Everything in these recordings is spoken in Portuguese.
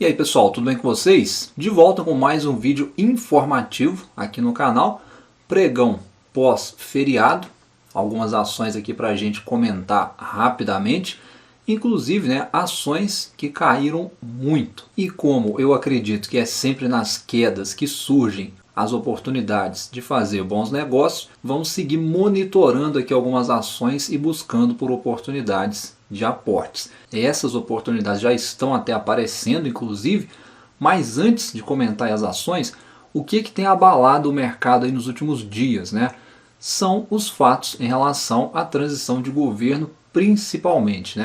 E aí pessoal, tudo bem com vocês? De volta com mais um vídeo informativo aqui no canal. Pregão pós-feriado, algumas ações aqui para a gente comentar rapidamente. Inclusive, ações que caíram muito. E como eu acredito que é sempre nas quedas que surgem as oportunidades de fazer bons negócios, vamos seguir monitorando aqui algumas ações e buscando por oportunidades de aportes. Essas oportunidades já estão até aparecendo, inclusive, mas antes de comentar as ações, o que tem abalado o mercado aí nos últimos dias, são os fatos em relação à transição de governo, principalmente,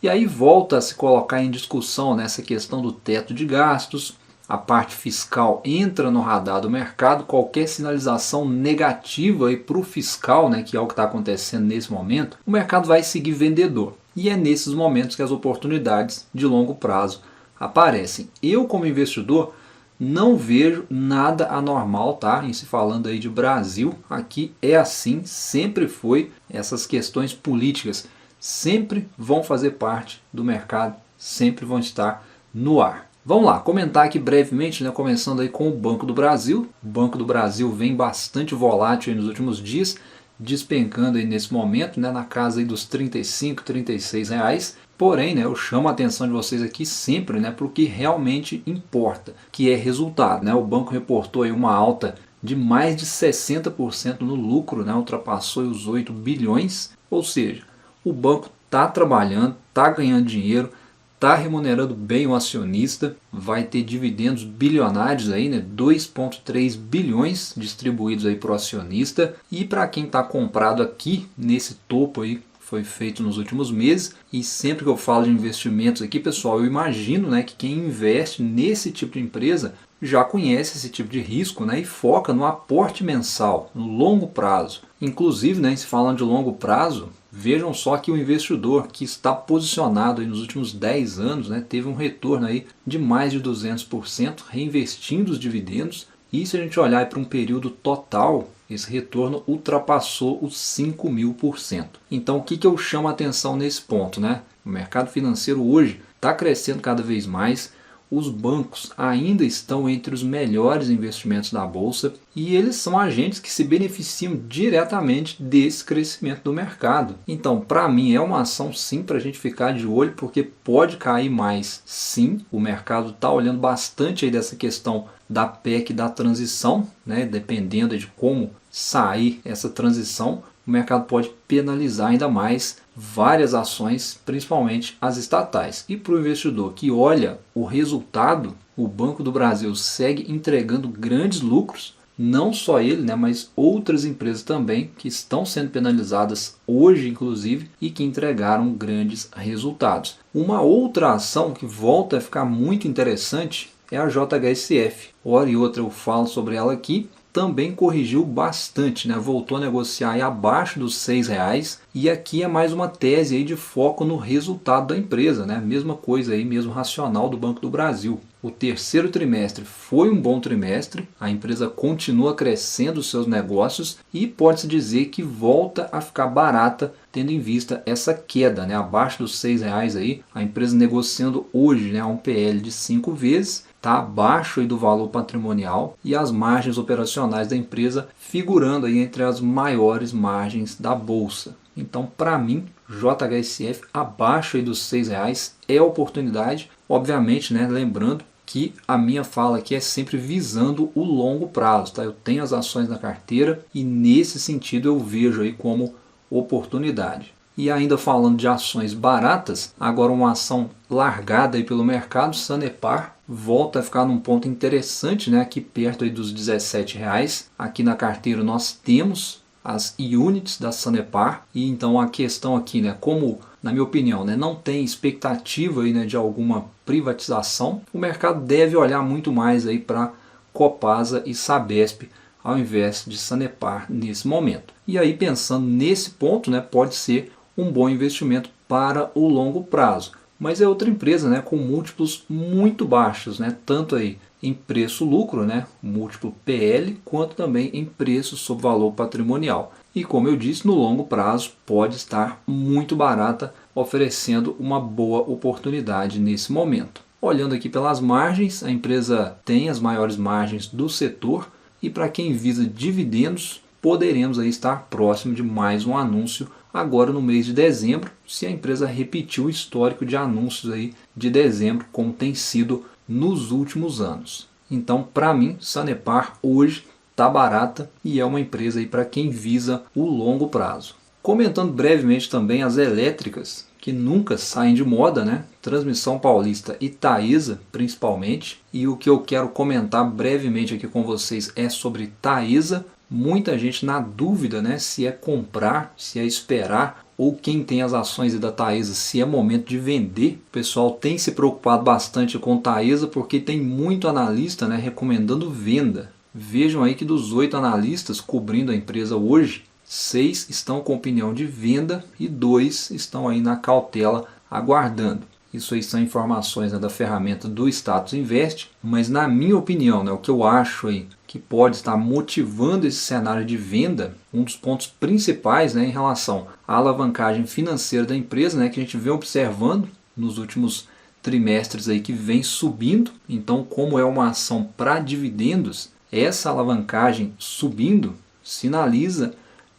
E aí volta a se colocar em discussão nessa questão do teto de gastos. A parte fiscal entra no radar do mercado. Qualquer sinalização negativa para o fiscal, que é o que está acontecendo nesse momento, o mercado vai seguir vendedor. E é nesses momentos que as oportunidades de longo prazo aparecem. Eu, como investidor, não vejo nada anormal, em se falando aí de Brasil. Aqui é assim, sempre foi. Essas questões políticas sempre vão fazer parte do mercado, sempre vão estar no ar. Vamos lá, comentar aqui brevemente, começando aí com o Banco do Brasil. O Banco do Brasil vem bastante volátil aí nos últimos dias, despencando aí nesse momento, na casa aí dos 35, 36 reais. Porém, eu chamo a atenção de vocês aqui sempre para o que realmente importa, que é resultado. O banco reportou aí uma alta de mais de 60% no lucro, ultrapassou os 8 bilhões, ou seja, o banco está trabalhando, está ganhando dinheiro, está remunerando bem o acionista, vai ter dividendos bilionários aí, 2,3 bilhões distribuídos aí para o acionista. E para quem está comprado aqui nesse topo aí, foi feito nos últimos meses. E sempre que eu falo de investimentos aqui, pessoal, eu imagino que quem investe nesse tipo de empresa já conhece esse tipo de risco, e foca no aporte mensal, no longo prazo. Inclusive, se falando de longo prazo, vejam só que o investidor que está posicionado aí nos últimos 10 anos, teve um retorno aí de mais de 200%, reinvestindo os dividendos. E se a gente olhar para um período total, esse retorno ultrapassou os 5.000%. Então o que eu chamo a atenção nesse ponto? O mercado financeiro hoje está crescendo cada vez mais. Os bancos ainda estão entre os melhores investimentos da Bolsa e eles são agentes que se beneficiam diretamente desse crescimento do mercado. Então, para mim, é uma ação sim para a gente ficar de olho, porque pode cair mais sim. O mercado está olhando bastante aí dessa questão da PEC da transição, dependendo de como sair essa transição, o mercado pode penalizar ainda mais várias ações, principalmente as estatais. E para o investidor que olha o resultado, o Banco do Brasil segue entregando grandes lucros, não só ele, mas outras empresas também que estão sendo penalizadas hoje, inclusive, e que entregaram grandes resultados. Uma outra ação que volta a ficar muito interessante é a JHSF. Hora e outra eu falo sobre ela aqui. Também corrigiu bastante, voltou a negociar aí abaixo dos R$6. E aqui é mais uma tese aí de foco no resultado da empresa, mesma coisa aí, mesmo racional do Banco do Brasil. O terceiro trimestre foi um bom trimestre, a empresa continua crescendo os seus negócios e pode-se dizer que volta a ficar barata, tendo em vista essa queda, abaixo dos R$6 aí, a empresa negociando hoje a um PL de 5 vezes, está abaixo aí do valor patrimonial e as margens operacionais da empresa figurando aí entre as maiores margens da Bolsa. Então, para mim, JHSF abaixo aí dos R$6 é oportunidade, obviamente, lembrando que a minha fala aqui é sempre visando o longo prazo. Eu tenho as ações na carteira e nesse sentido eu vejo aí como oportunidade. E ainda falando de ações baratas, agora uma ação largada aí pelo mercado, Sanepar, volta a ficar num ponto interessante, aqui perto aí dos R$17. Aqui na carteira nós temos as units da Sanepar e então a questão aqui, como na minha opinião, não tem expectativa aí, de alguma privatização, o mercado deve olhar muito mais aí para Copasa e Sabesp ao invés de Sanepar nesse momento. E aí pensando nesse ponto, pode ser um bom investimento para o longo prazo. Mas é outra empresa com múltiplos muito baixos, tanto aí em preço-lucro, múltiplo PL, quanto também em preço sobre valor patrimonial. E como eu disse, no longo prazo pode estar muito barata, oferecendo uma boa oportunidade nesse momento. Olhando aqui pelas margens, a empresa tem as maiores margens do setor e para quem visa dividendos, poderemos aí estar próximo de mais um anúncio agora no mês de dezembro, se a empresa repetir o histórico de anúncios aí de dezembro, como tem sido nos últimos anos. Então, para mim, Sanepar hoje está barata e é uma empresa aí para quem visa o longo prazo. Comentando brevemente também as elétricas, que nunca saem de moda, né? Transmissão Paulista e Taesa, principalmente. E o que eu quero comentar brevemente aqui com vocês é sobre Taesa. Muita gente na dúvida, né? Se é comprar, se é esperar, ou quem tem as ações da Taesa, se é momento de vender. O pessoal tem se preocupado bastante com Taesa porque tem muito analista, né, recomendando venda. Vejam aí que dos 8 analistas cobrindo a empresa hoje, 6 estão com opinião de venda e 2 estão aí na cautela aguardando. Isso aí são informações, né, da ferramenta do Status Invest, mas na minha opinião, né, o que eu acho aí que pode estar motivando esse cenário de venda, um dos pontos principais, né, em relação à alavancagem financeira da empresa, né, que a gente vem observando nos últimos trimestres aí que vem subindo. Então, como é uma ação para dividendos, essa alavancagem subindo sinaliza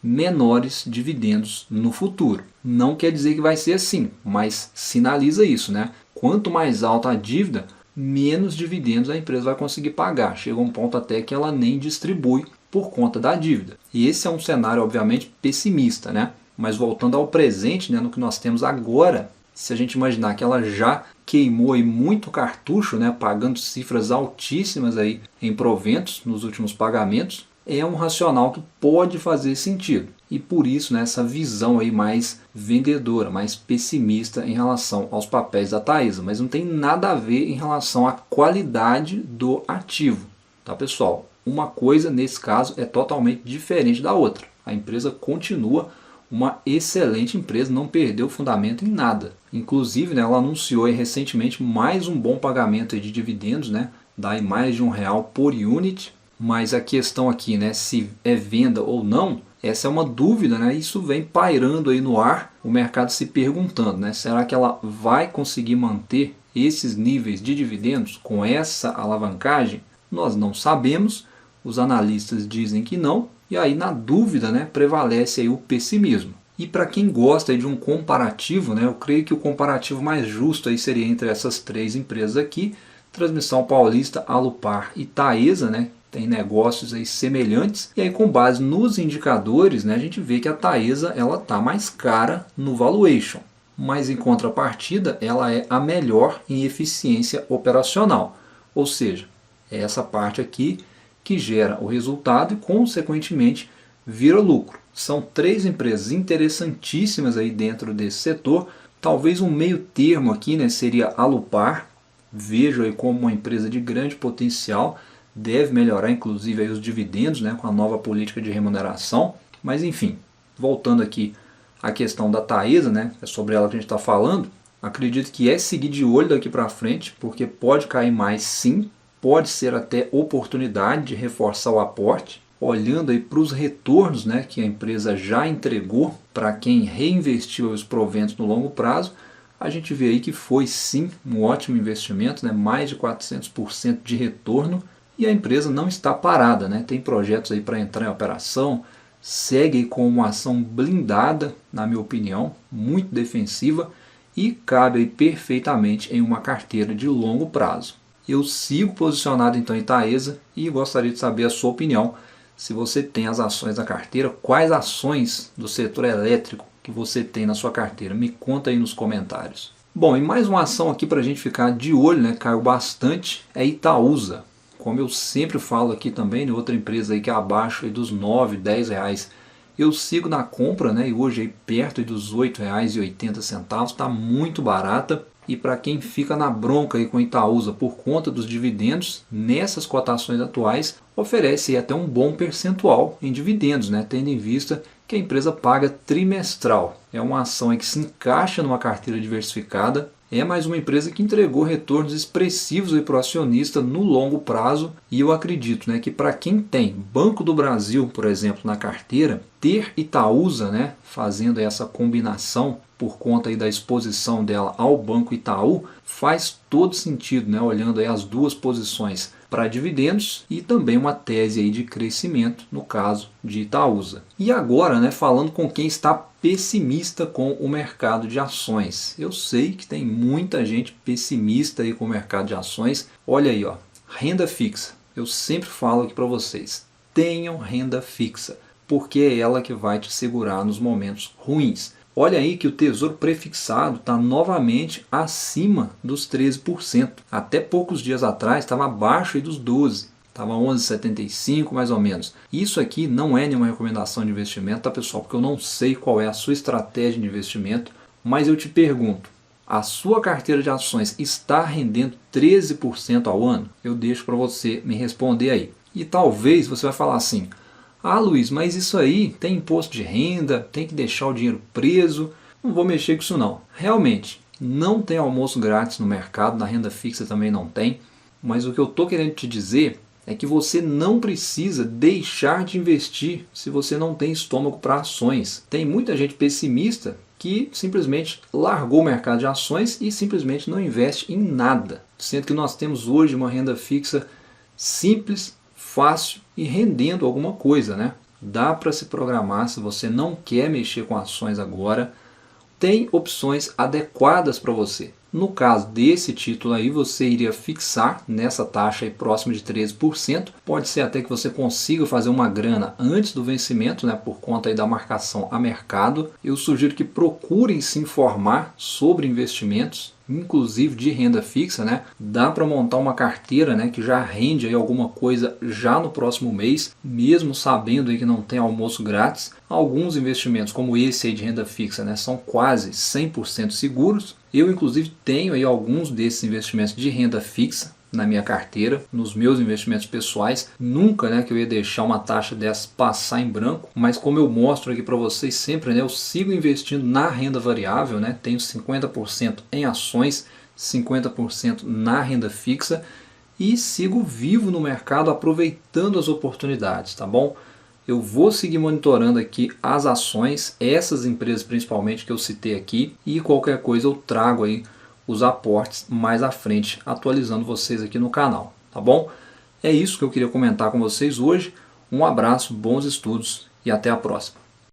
menores dividendos no futuro. Não quer dizer que vai ser assim, mas sinaliza isso, né? Quanto mais alta a dívida, menos dividendos a empresa vai conseguir pagar. Chega um ponto até que ela nem distribui por conta da dívida. E esse é um cenário, obviamente, pessimista, né? Mas voltando ao presente, né, no que nós temos agora, se a gente imaginar que ela já queimou aí muito cartucho, né, pagando cifras altíssimas aí em proventos nos últimos pagamentos, é um racional que pode fazer sentido. E por isso, né, essa visão aí mais vendedora, mais pessimista em relação aos papéis da Taesa. Mas não tem nada a ver em relação à qualidade do ativo. Tá, pessoal? Uma coisa, nesse caso, é totalmente diferente da outra. A empresa continua uma excelente empresa, não perdeu fundamento em nada. Inclusive, né, ela anunciou aí recentemente mais um bom pagamento aí de dividendos, né, dá aí mais de R$1 por unit. Mas a questão aqui, né, se é venda ou não, essa é uma dúvida, né? Isso vem pairando aí no ar, o mercado se perguntando, né, será que ela vai conseguir manter esses níveis de dividendos com essa alavancagem? Nós não sabemos, os analistas dizem que não, e aí na dúvida, né, prevalece aí o pessimismo. E para quem gosta aí de um comparativo, né, eu creio que o comparativo mais justo aí seria entre essas 3 empresas aqui, Transmissão Paulista, Alupar e Taesa, né? Tem negócios aí semelhantes, e aí com base nos indicadores, né, a gente vê que a Taesa ela está mais cara no valuation, mas em contrapartida ela é a melhor em eficiência operacional, ou seja, é essa parte aqui que gera o resultado e consequentemente vira lucro. São 3 empresas interessantíssimas aí dentro desse setor. Talvez um meio termo aqui, né, seria a Alupar. Vejo aí como uma empresa de grande potencial, deve melhorar inclusive aí os dividendos, né, com a nova política de remuneração. Mas enfim, voltando aqui à questão da Taesa, né, é sobre ela que a gente está falando, acredito que é seguir de olho daqui para frente, porque pode cair mais sim, pode ser até oportunidade de reforçar o aporte, olhando aí para os retornos, né, que a empresa já entregou para quem reinvestiu os proventos no longo prazo. A gente vê aí que foi sim um ótimo investimento, né, mais de 400% de retorno. E a empresa não está parada, né? Tem projetos aí para entrar em operação, segue com uma ação blindada, na minha opinião, muito defensiva e cabe aí perfeitamente em uma carteira de longo prazo. Eu sigo posicionado então em Taesa e gostaria de saber a sua opinião. Se você tem as ações da carteira, quais ações do setor elétrico que você tem na sua carteira? Me conta aí nos comentários. Bom, e mais uma ação aqui para a gente ficar de olho, né? Caiu bastante, é Itaúsa. Como eu sempre falo aqui também, né, outra empresa aí que é abaixo aí dos R$9, R$10, eu sigo na compra, né, e hoje aí perto aí dos R$ 8,80, está muito barata. E para quem fica na bronca aí com Itaúsa por conta dos dividendos, nessas cotações atuais, oferece aí até um bom percentual em dividendos, né, tendo em vista que a empresa paga trimestral. É uma ação aí que se encaixa numa carteira diversificada. É mais uma empresa que entregou retornos expressivos para o acionista no longo prazo, e eu acredito, né, que para quem tem Banco do Brasil, por exemplo, na carteira, ter Itaúsa, né, fazendo essa combinação por conta aí da exposição dela ao Banco Itaú, faz todo sentido, né, olhando aí as duas posições para dividendos e também uma tese aí de crescimento no caso de Itaúsa. E agora, né, falando com quem está pessimista com o mercado de ações. Eu sei que tem muita gente pessimista aí com o mercado de ações. Olha aí, ó, renda fixa. Eu sempre falo aqui para vocês, tenham renda fixa, porque é ela que vai te segurar nos momentos ruins. Olha aí que o Tesouro Prefixado está novamente acima dos 13%. Até poucos dias atrás estava abaixo aí dos 12%. Estava 11,75 mais ou menos. Isso aqui não é nenhuma recomendação de investimento, tá pessoal? Porque eu não sei qual é a sua estratégia de investimento. Mas eu te pergunto, a sua carteira de ações está rendendo 13% ao ano? Eu deixo para você me responder aí. E talvez você vai falar assim, ah Luiz, mas isso aí tem imposto de renda, tem que deixar o dinheiro preso, não vou mexer com isso não. Realmente, não tem almoço grátis no mercado, na renda fixa também não tem, mas o que eu estou querendo te dizer é que você não precisa deixar de investir se você não tem estômago para ações. Tem muita gente pessimista que simplesmente largou o mercado de ações e simplesmente não investe em nada. Sendo que nós temos hoje uma renda fixa simples, fácil e rendendo alguma coisa, né? Dá para se programar se você não quer mexer com ações agora. Tem opções adequadas para você. No caso desse título aí, você iria fixar nessa taxa aí próxima de 13%. Pode ser até que você consiga fazer uma grana antes do vencimento, né, por conta aí da marcação a mercado. Eu sugiro que procurem se informar sobre investimentos, inclusive de renda fixa, né? Dá para montar uma carteira, né, que já rende aí alguma coisa já no próximo mês, mesmo sabendo aí que não tem almoço grátis. Alguns investimentos como esse aí de renda fixa, né, são quase 100% seguros. Eu inclusive tenho aí alguns desses investimentos de renda fixa na minha carteira, nos meus investimentos pessoais. Nunca, né, que eu ia deixar uma taxa dessa passar em branco, mas como eu mostro aqui para vocês sempre, né, eu sigo investindo na renda variável, né, tenho 50% em ações, 50% na renda fixa e sigo vivo no mercado aproveitando as oportunidades, tá bom? Eu vou seguir monitorando aqui as ações, essas empresas principalmente que eu citei aqui, e qualquer coisa eu trago aí os aportes mais à frente, atualizando vocês aqui no canal, tá bom? É isso que eu queria comentar com vocês hoje. Um abraço, bons estudos e até a próxima.